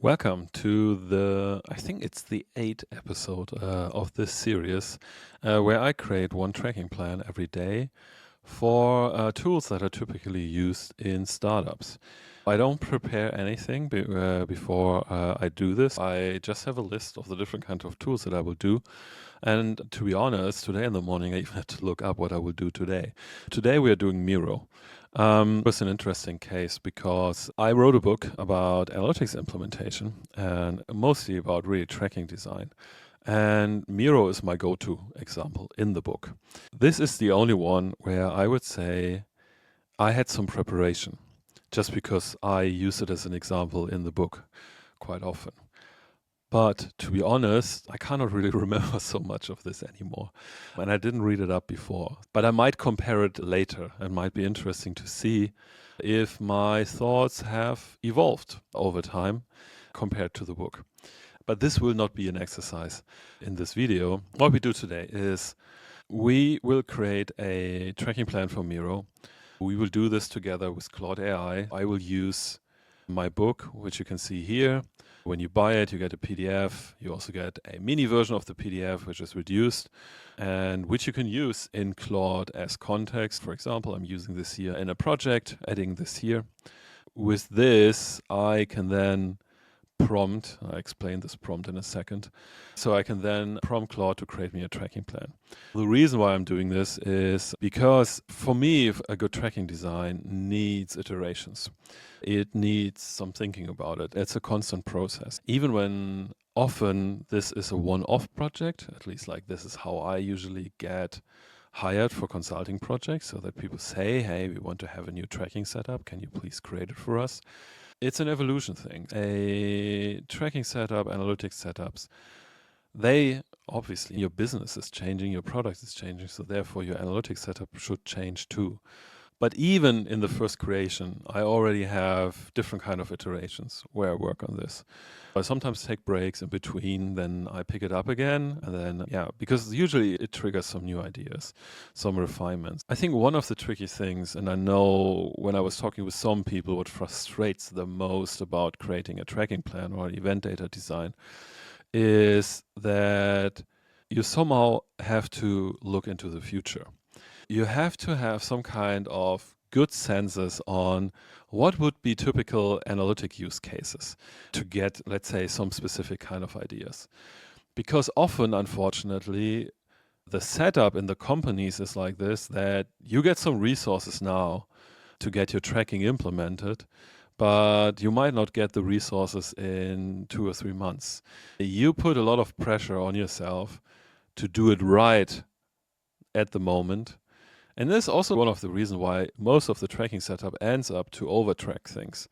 Welcome to I think it's the 8th episode of this series where I create one tracking plan every day for tools that are typically used in startups. I don't prepare anything before I do this. I just have a list of the different kinds of tools that I will do. And to be honest, today in the morning, I even had to look up what I will do today. Today we are doing Miro. It was an interesting case because I wrote a book about analytics implementation and mostly about really tracking design. And Miro is my go-to example in the book. This is the only one where I would say I had some preparation, just because I use it as an example in the book quite often. But to be honest, I cannot really remember so much of this anymore. And I didn't read it up before. But I might compare it later. It might be interesting to see if my thoughts have evolved over time compared to the book. But this will not be an exercise in this video. What we do today is we will create a tracking plan for Miro. We will do this together with Claude AI. I will use my book, which you can see here. When you buy it, you get a PDF. You also get a mini version of the PDF, which is reduced and which you can use in Claude as context. For example, I'm using this here in a project, adding this here. With this, I can then prompt, I'll explain this prompt in a second. So I can then prompt Claude to create me a tracking plan. The reason why I'm doing this is because for me, a good tracking design needs iterations. It needs some thinking about it. It's a constant process. Even when often this is a one-off project, at least like this is how I usually get hired for consulting projects, so that people say, hey, we want to have a new tracking setup. Can you please create it for us? It's an evolution thing. A tracking setup, analytics setups, they obviously, your business is changing, your product is changing, so therefore your analytics setup should change too. But even in the first creation, I already have different kind of iterations where I work on this. I sometimes take breaks in between, then I pick it up again, and then, because usually it triggers some new ideas, some refinements. I think one of the tricky things, and I know when I was talking with some people, what frustrates the most about creating a tracking plan or event data design is that you somehow have to look into the future. You have to have some kind of good senses on what would be typical analytic use cases to get, let's say, some specific kind of ideas. Because often, unfortunately, the setup in the companies is like this, that you get some resources now to get your tracking implemented, but you might not get the resources in 2 or 3 months. You put a lot of pressure on yourself to do it right at the moment. And this is also one of the reasons why most of the tracking setup ends up to overtrack things.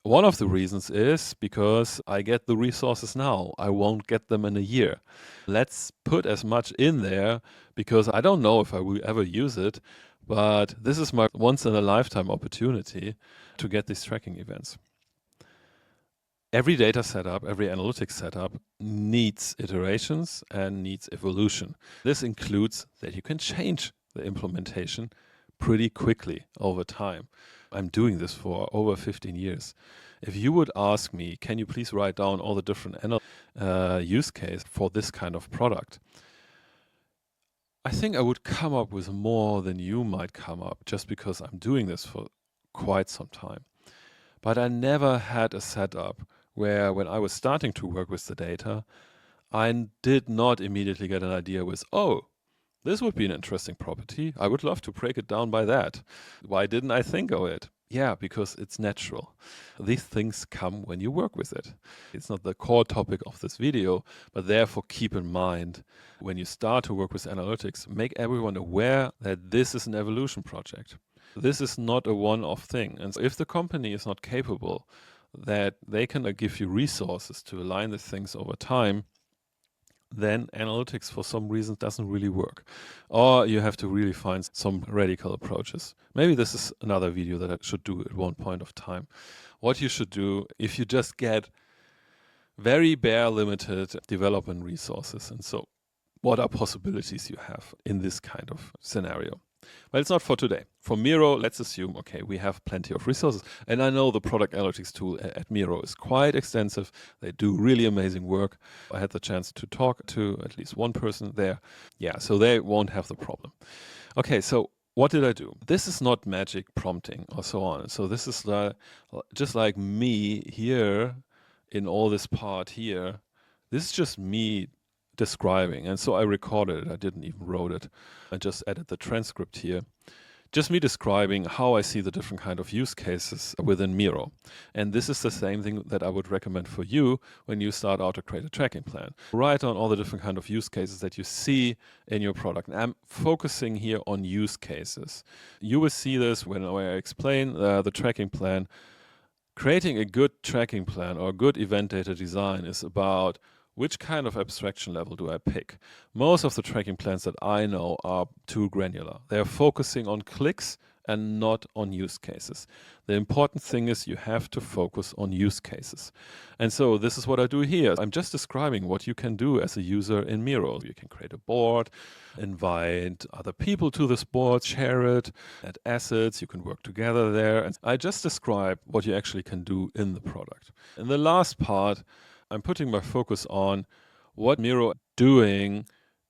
One of the reasons is because I get the resources now. I won't get them in a year. Let's put as much in there because I don't know if I will ever use it, but this is my once in a lifetime opportunity to get these tracking events. Every data setup, every analytics setup needs iterations and needs evolution. This includes that you can change the implementation pretty quickly over time. I'm doing this for over 15 years. If you would ask me, can you please write down all the different use case for this kind of product? I think I would come up with more than you might come up just because I'm doing this for quite some time. But I never had a setup where when I was starting to work with the data, I did not immediately get an idea with, oh, this would be an interesting property. I would love to break it down by that. Why didn't I think of it? Yeah, because it's natural. These things come when you work with it. It's not the core topic of this video, but therefore keep in mind when you start to work with analytics, make everyone aware that this is an evolution project. This is not a one-off thing. And so if the company is not capable that they can give you resources to align the things over time, then analytics for some reason doesn't really work. Or you have to really find some radical approaches. Maybe this is another video that I should do at one point of time. What you should do if you just get very bare limited development resources. And so what are possibilities you have in this kind of scenario? But it's not for today. For Miro, let's assume, okay, we have plenty of resources. And I know the product analytics tool at Miro is quite extensive. They do really amazing work. I had the chance to talk to at least one person there. Yeah, so they won't have the problem. Okay, so what did I do? This is not magic prompting or so on. So this is just like me here in all this part here. This is just me describing. And so I recorded it. I didn't even wrote it. I just added the transcript here. Just me describing how I see the different kind of use cases within Miro. And this is the same thing that I would recommend for you when you start out to create a tracking plan. Write down all the different kind of use cases that you see in your product. And I'm focusing here on use cases. You will see this when I explain the tracking plan. Creating a good tracking plan or good event data design is about which kind of abstraction level do I pick? Most of the tracking plans that I know are too granular. They're focusing on clicks and not on use cases. The important thing is you have to focus on use cases. And so this is what I do here. I'm just describing what you can do as a user in Miro. You can create a board, invite other people to this board, share it, add assets, you can work together there. And I just describe what you actually can do in the product. In the last part, I'm putting my focus on what Miro is doing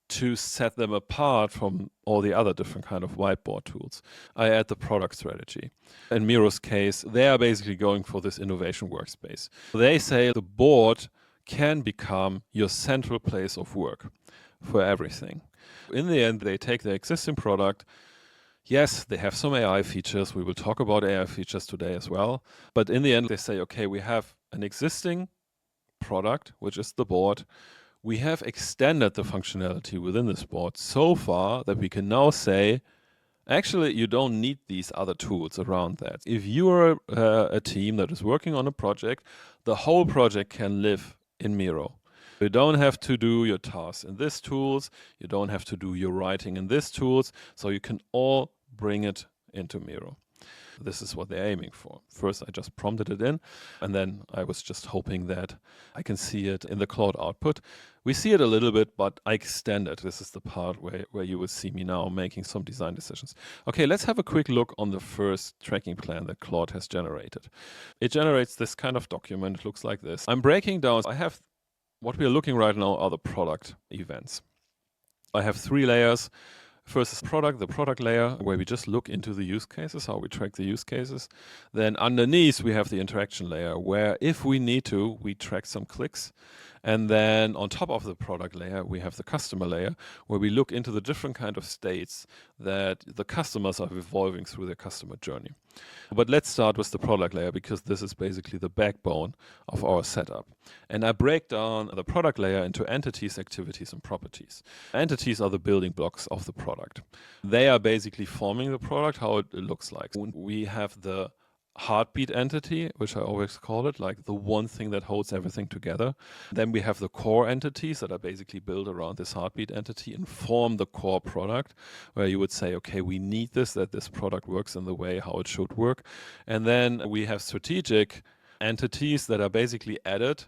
to set them apart from all the other different kind of whiteboard tools. I add the product strategy. In Miro's case, they are basically going for this innovation workspace. They say the board can become your central place of work for everything. In the end, they take their existing product. Yes, they have some AI features. We will talk about AI features today as well. But in the end, they say, okay, we have an existing product, which is the board. We have extended the functionality within this board so far that we can now say, actually, you don't need these other tools around that. If you are a team that is working on a project, the whole project can live in Miro. You don't have to do your tasks in these tools. You don't have to do your writing in these tools. So you can all bring it into Miro. This is what they're aiming for. First, I just prompted it in, and then I was just hoping that I can see it in the Claude output. We see it a little bit, but I extend it. This is the part where you will see me now making some design decisions. Okay, let's have a quick look on the first tracking plan that Claude has generated. It generates this kind of document. It looks like this. I'm breaking down. I have what we are looking right now are the product events. I have 3 layers. First is product, the product layer, where we just look into the use cases, how we track the use cases. Then underneath, we have the interaction layer, where if we need to, we track some clicks. And then on top of the product layer, we have the customer layer, where we look into the different kind of states that the customers are evolving through their customer journey. But let's start with the product layer, because this is basically the backbone of our setup. And I break down the product layer into entities, activities, and properties. Entities are the building blocks of the product. They are basically forming the product, how it looks like. We have the heartbeat entity, which I always call it, like the one thing that holds everything together. Then we have the core entities that are basically built around this heartbeat entity and form the core product, where you would say, okay, we need this, that this product works in the way how it should work. And then we have strategic entities that are basically added,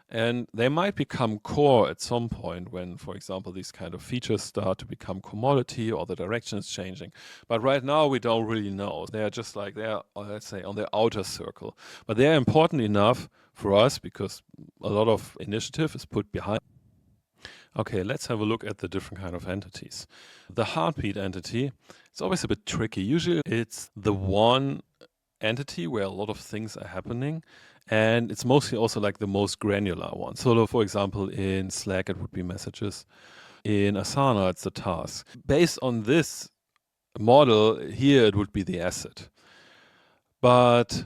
and they might become core at some point when, for example, these kind of features start to become commodity or the direction is changing. But right now, we don't really know. They are just like, they are, let's say, on the outer circle. But they are important enough for us because a lot of initiative is put behind. Okay, let's have a look at the different kind of entities. The heartbeat entity, it's always a bit tricky. Usually, it's the one entity where a lot of things are happening. And it's mostly also like the most granular one. So for example, in Slack, it would be messages. In Asana, it's the task. Based on this model, here it would be the asset. But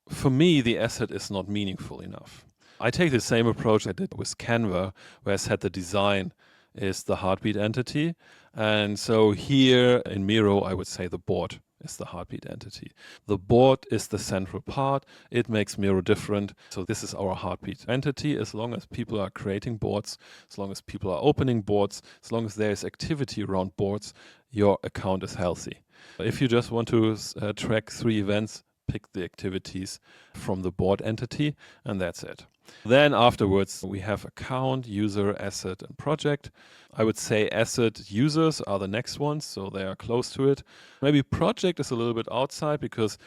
for me, the asset is not meaningful enough. I take the same approach I did with Canva, where I said the design is the heartbeat entity. And so here in Miro, I would say the board is the heartbeat entity. The board is the central part. It makes Miro different. So this is our heartbeat entity. As long as people are creating boards, as long as people are opening boards, as long as there is activity around boards, your account is healthy. If you just want to track 3 events, pick the activities from the board entity, and that's it. Then afterwards, we have account, user, asset, and project. I would say asset users are the next ones, so they are close to it. Maybe project is a little bit outside because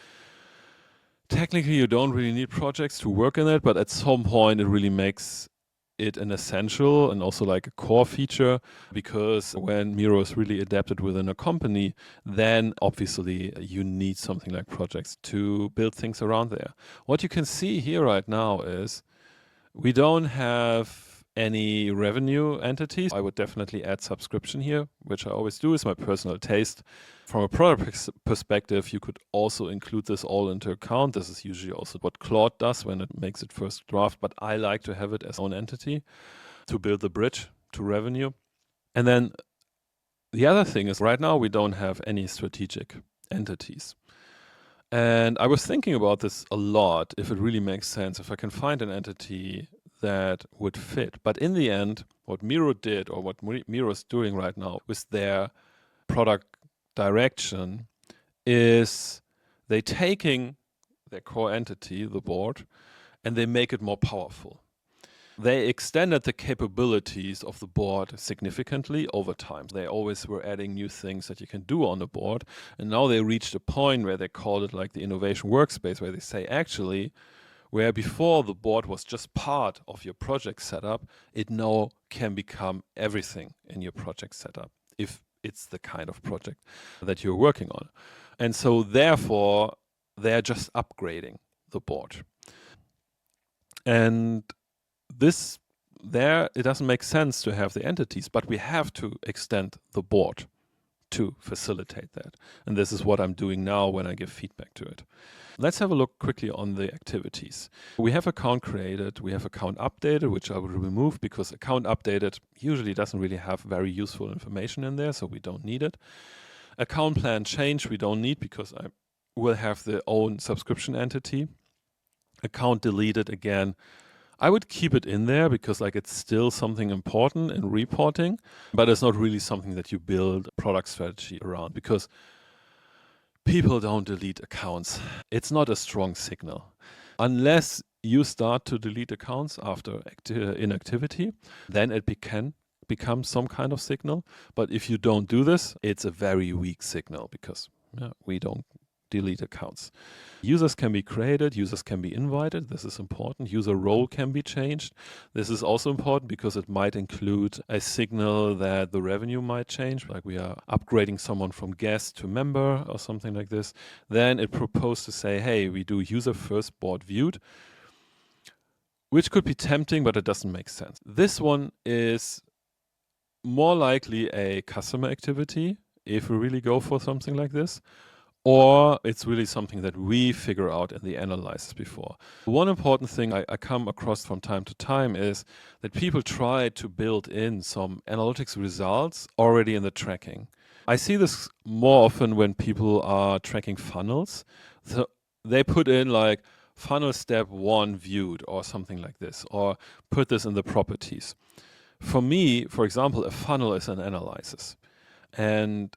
technically you don't really need projects to work in it, but at some point it really makes it an essential and also like a core feature, because when Miro is really adapted within a company, then obviously you need something like projects to build things around there. What you can see here right now is we don't have any revenue entities. I would definitely add subscription here, which I always do, is my personal taste. From a product perspective, you could also include this all into account. This is usually also what Claude does when it makes it first draft, but I like to have it as own entity to build the bridge to revenue. And then the other thing is right now we don't have any strategic entities. And I was thinking about this a lot, if it really makes sense, if I can find an entity that would fit. But in the end, what Miro did, or what Miro is doing right now with their product direction, is they taking their core entity, the board, and they make it more powerful. They extended the capabilities of the board significantly over time. They always were adding new things that you can do on the board. And now they reached a point where they call it like the innovation workspace, where they say actually, where before the board was just part of your project setup, it now can become everything in your project setup, if it's the kind of project that you're working on. And so therefore, they're just upgrading the board. And this, there, it doesn't make sense to have the entities, but we have to extend the board to facilitate that. And this is what I'm doing now when I give feedback to it. Let's have a look quickly on the activities. We have account created, we have account updated, which I will remove because account updated usually doesn't really have very useful information in there, so we don't need it. Account plan change we don't need because I will have the own subscription entity. Account deleted, again, I would keep it in there because like it's still something important in reporting, but it's not really something that you build a product strategy around because people don't delete accounts. It's not a strong signal. Unless you start to delete accounts after inactivity, then it can become some kind of signal. But if you don't do this, it's a very weak signal because we don't delete accounts. Users can be created, users can be invited. This is important. User role can be changed. This is also important because it might include a signal that the revenue might change, like we are upgrading someone from guest to member or something like this. Then it proposed to say, hey, we do user first board viewed, which could be tempting, but it doesn't make sense. This one is more likely a customer activity if we really go for something like this. Or it's really something that we figure out in the analysis before. One important thing I come across from time to time is that people try to build in some analytics results already in the tracking. I see this more often when people are tracking funnels. So they put in like funnel step 1 viewed or something like this, or put this in the properties. For me, for example, a funnel is an analysis. And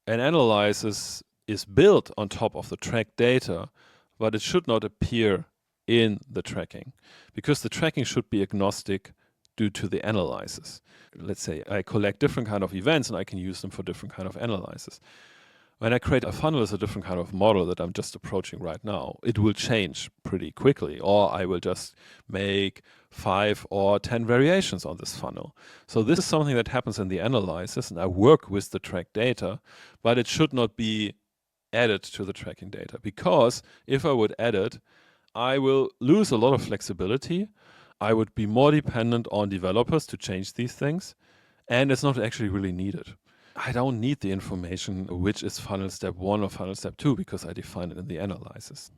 an analysis is built on top of the track data, but it should not appear in the tracking because the tracking should be agnostic due to the analysis. Let's say I collect different kind of events and I can use them for different kind of analysis. When I create a funnel as a different kind of model that I'm just approaching right now, it will change pretty quickly, or I will just make 5 or 10 variations on this funnel. So this is something that happens in the analysis, and I work with the track data, but it should not be added to the tracking data, because if I would add it, I will lose a lot of flexibility. I would be more dependent on developers to change these things, and it's not actually really needed. I don't need the information which is funnel step 1 or funnel step 2 because I define it in the analysis.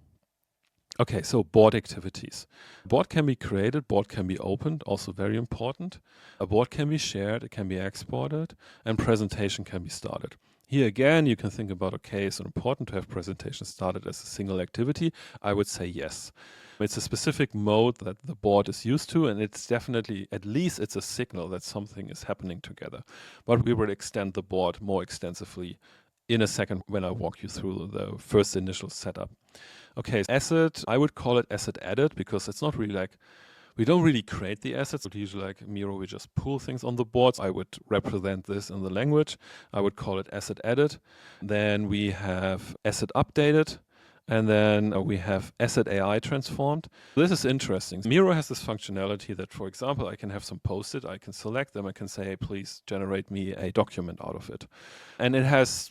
Okay, so board activities. Board can be created, board can be opened, also very important. A board can be shared, it can be exported, and presentation can be started. Here again, you can think about, okay, is it important to have presentation started as a single activity? I would say yes. It's a specific mode that the board is used to, and it's definitely, at least it's a signal that something is happening together. But we will extend the board more extensively in a second when I walk you through the first initial setup. Okay, asset, I would call it asset added because it's not really like, we don't really create the assets. Usually like Miro, we just pull things on the boards. I would represent this in the language. I would call it asset added. Then we have asset updated. And then we have asset AI transformed. This is interesting. Miro has this functionality that, for example, I can have some post-it, I can select them, I can say, hey, please generate me a document out of it. And it has,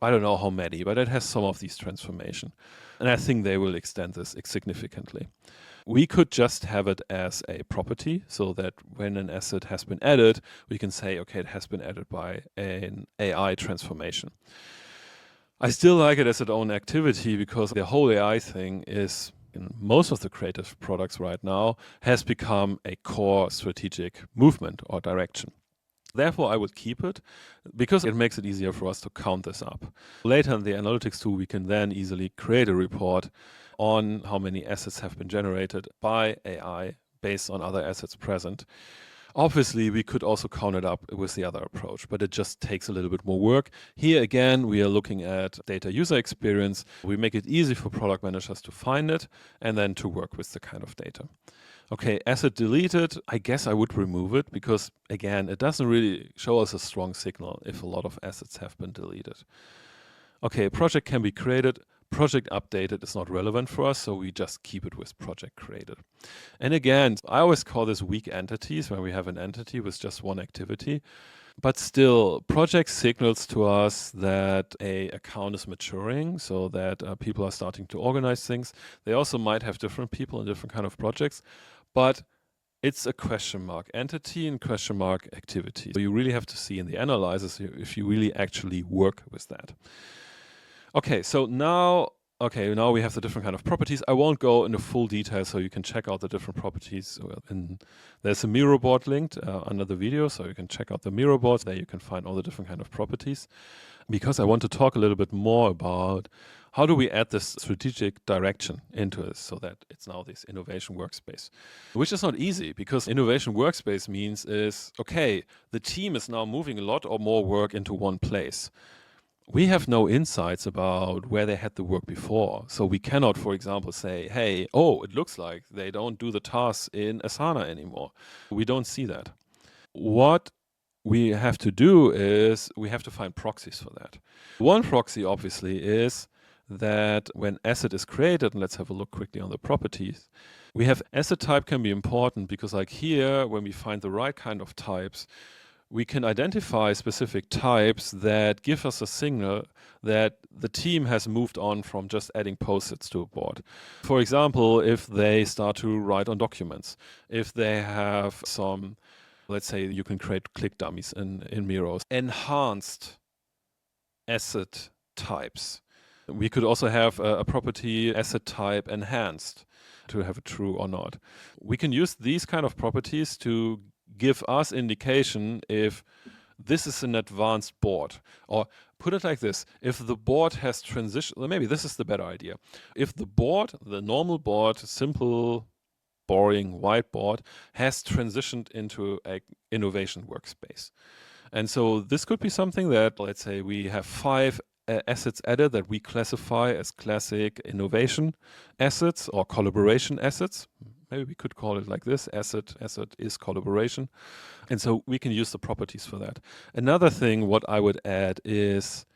I don't know how many, but it has some of these transformation. And I think they will extend this significantly. We could just have it as a property so that when an asset has been added, we can say, okay, it has been added by an AI transformation. I still like it as its own activity because the whole AI thing is, in most of the creative products right now, has become a core strategic movement or direction. Therefore, I would keep it because it makes it easier for us to count this up. Later in the analytics tool, we can then easily create a report on how many assets have been generated by AI based on other assets present. Obviously, we could also count it up with the other approach, but it just takes a little bit more work. Here again, we are looking at data user experience. We make it easy for product managers to find it and then to work with the kind of data. Okay, asset deleted, I guess I would remove it because, again, it doesn't really show us a strong signal if a lot of assets have been deleted. Okay, project can be created. Project updated is not relevant for us, so we just keep it with project created. And again, I always call this weak entities when we have an entity with just one activity. But still, project signals to us that a account is maturing, so that people are starting to organize things. They also might have different people in different kind of projects, but it's a question mark entity and question mark activity. So you really have to see in the analysis if you really actually work with that. Okay, so now we have the different kind of properties. I won't go into full detail, so you can check out the different properties. There's a Miro board linked under the video, so you can check out the Miro board. There you can find all the different kind of properties. Because I want to talk a little bit more about how do we add this strategic direction into this so that it's now this innovation workspace, which is not easy because innovation workspace means is, okay, the team is now moving a lot or more work into one place. We have no insights about where they had the work before. So we cannot, for example, say, hey, oh, it looks like they don't do the tasks in Asana anymore. We don't see that. What we have to do is we have to find proxies for that. One proxy, obviously, is that when asset is created, and let's have a look quickly on the properties, we have asset type can be important because like here, when we find the right kind of types, we can identify specific types that give us a signal that the team has moved on from just adding post-its to a board. For example, if they start to write on documents, if they have some, let's say you can create click dummies in Miro, enhanced asset types. We could also have a property asset type enhanced to have it true or not. We can use these kind of properties to give us indication if this is an advanced board. Or put it like this, if the board has transitioned, maybe this is the better idea. If the board, the normal board, simple, boring whiteboard, has transitioned into an innovation workspace. And so this could be something that, let's say we have 5 assets added that we classify as classic innovation assets or collaboration assets. Maybe we could call it like this, asset is collaboration. And so we can use the properties for that. Another thing what I would add is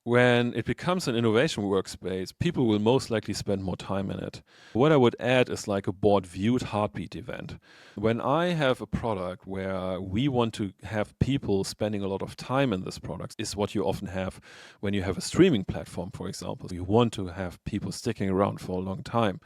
when it becomes an innovation workspace, people will most likely spend more time in it. What I would add is like a board viewed heartbeat event. When I have a product where we want to have people spending a lot of time in this product, is what you often have when you have a streaming platform, for example. You want to have people sticking around for a long time.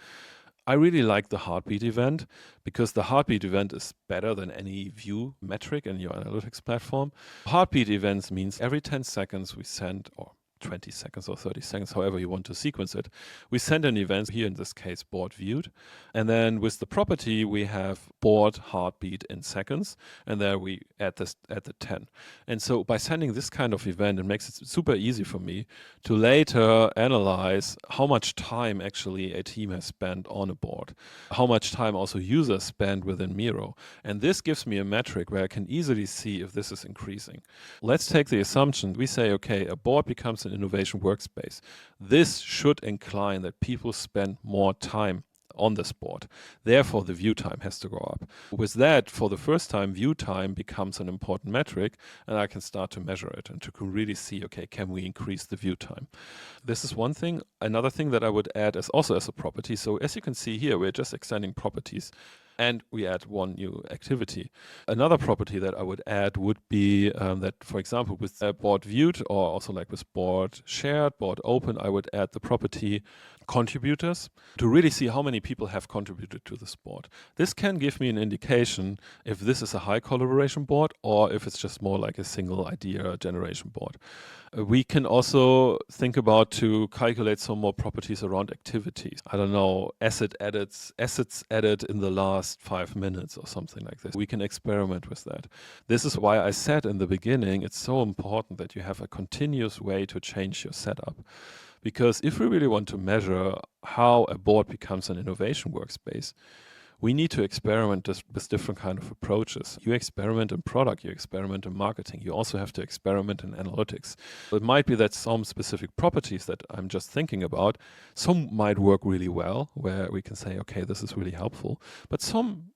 I really like the heartbeat event because the heartbeat event is better than any view metric in your analytics platform. Heartbeat events means every 10 seconds we send, or 20 seconds or 30 seconds, however you want to sequence it. We send an event, here in this case board viewed, and then with the property we have board heartbeat in seconds, and there we add the 10. And so by sending this kind of event, it makes it super easy for me to later analyze how much time actually a team has spent on a board, how much time also users spend within Miro. And this gives me a metric where I can easily see if this is increasing. Let's take the assumption, we say, okay, a board becomes an innovation workspace. This should incline that people spend more time on this board. Therefore, the view time has to go up. With that, for the first time, view time becomes an important metric, and I can start to measure it and to really see, okay, can we increase the view time? This is one thing. Another thing that I would add is also as a property. So as you can see here, we're just extending properties, and we add one new activity. Another property that I would add would be that, for example, with board viewed, or also like with board shared, board open, I would add the property contributors to really see how many people have contributed to this board. This can give me an indication if this is a high collaboration board or if it's just more like a single idea generation board. We can also think about to calculate some more properties around activities. I don't know, assets added in the last 5 minutes or something like this. We can experiment with that. This is why I said in the beginning, it's so important that you have a continuous way to change your setup. Because if we really want to measure how a board becomes an innovation workspace, we need to experiment with different kind of approaches. You experiment in product, you experiment in marketing, you also have to experiment in analytics. It might be that some specific properties that I'm just thinking about, some might work really well, where we can say, okay, this is really helpful, but some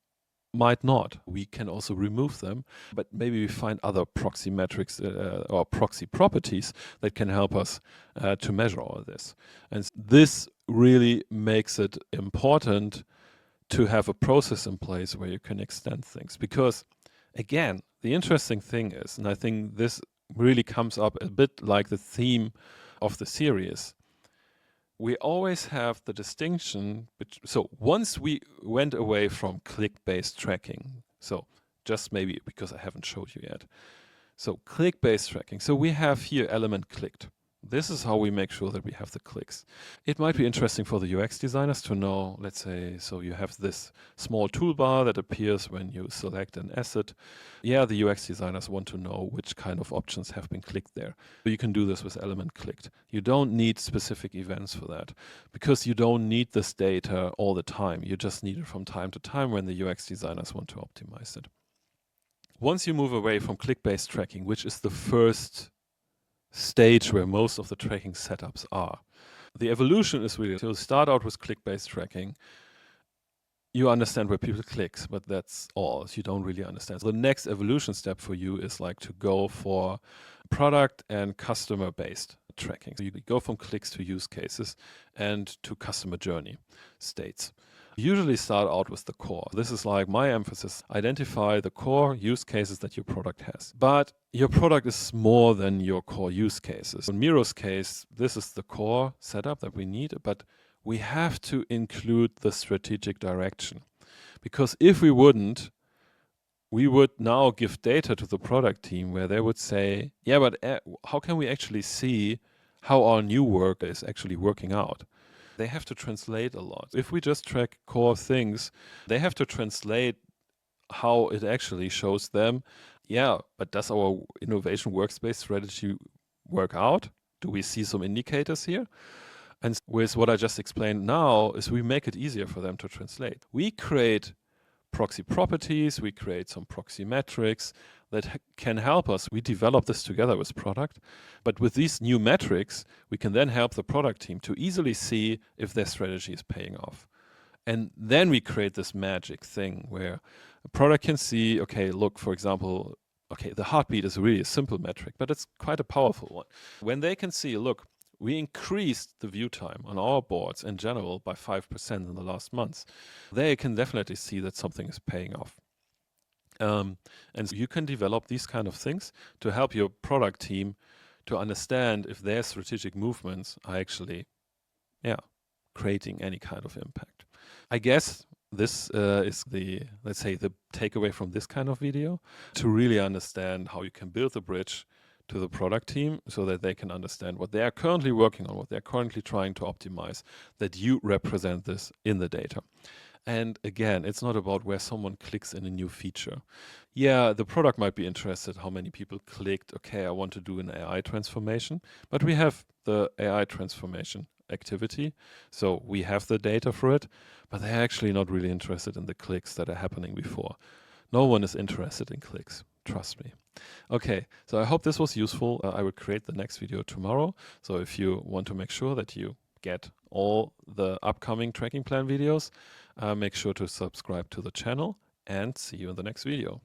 might not. We can also remove them, but maybe we find other proxy metrics or proxy properties that can help us to measure all this. And this really makes it important to have a process in place where you can extend things. Because again, the interesting thing is, and I think this really comes up a bit like the theme of the series, we always have the distinction. So once we went away from click-based tracking, so just maybe because I haven't showed you yet. So click-based tracking. So we have here element clicked. This is how we make sure that we have the clicks. It might be interesting for the UX designers to know, let's say, so you have this small toolbar that appears when you select an asset. Yeah, the UX designers want to know which kind of options have been clicked there. So you can do this with element clicked. You don't need specific events for that because you don't need this data all the time. You just need it from time to time when the UX designers want to optimize it. Once you move away from click-based tracking, which is the first stage where most of the tracking setups are. The evolution is really to start out with click-based tracking. You understand where people click, but that's all. You don't really understand. So the next evolution step for you is like to go for product and customer-based tracking. So you go from clicks to use cases and to customer journey states. Usually start out with the core. This is like my emphasis. Identify the core use cases that your product has. But your product is more than your core use cases. In Miro's case, this is the core setup that we need, but we have to include the strategic direction. Because if we wouldn't, we would now give data to the product team where they would say, yeah, but how can we actually see how our new work is actually working out? They have to translate a lot. If we just track core things, they have to translate how it actually shows them, yeah, but does our innovation workspace strategy work out? Do we see some indicators here? And with what I just explained now is we make it easier for them to translate. We create proxy properties, we create some proxy metrics that can help us. We develop this together with product, but with these new metrics, we can then help the product team to easily see if their strategy is paying off. And then we create this magic thing where a product can see, okay, look, for example, okay, the heartbeat is really a simple metric, but it's quite a powerful one. When they can see, look, we increased the view time on our boards in general by 5% in the last months. They can definitely see that something is paying off. And so you can develop these kind of things to help your product team to understand if their strategic movements are actually, creating any kind of impact. I guess this is the, let's say, the takeaway from this kind of video, to really understand how you can build the bridge to the product team so that they can understand what they are currently working on, what they're currently trying to optimize, that you represent this in the data. And again, it's not about where someone clicks in a new feature. Yeah, the product might be interested how many people clicked, okay, I want to do an AI transformation, but we have the AI transformation activity, so we have the data for it, but they're actually not really interested in the clicks that are happening before. No one is interested in clicks, trust me. Okay, so I hope this was useful. I will create the next video tomorrow, so if you want to make sure that you get all the upcoming tracking plan videos, make sure to subscribe to the channel and see you in the next video.